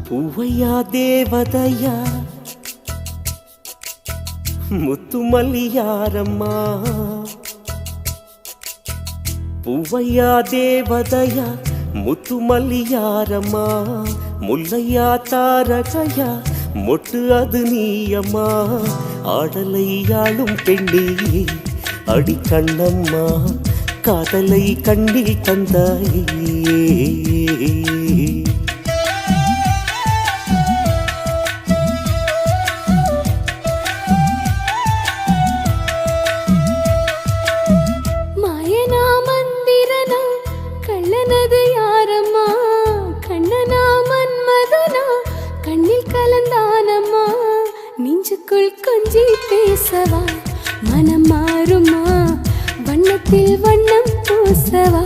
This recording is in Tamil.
பூவையா தேவதையா முத்துமல்லியாரம்மா பூவையா தேவதையா முத்துமல்லியாரம்மா முல்லையா தாரகையா மொட்டு அது நீயம்மா ஆடலை ஆளும் பெண்ணியே அடி கண்ணம்மா காதலை கண்ணில் தந்தாயே கொஞ்சி பேசவா மனம் மாறுமா வண்ணத்தில் வண்ணம் பூசவா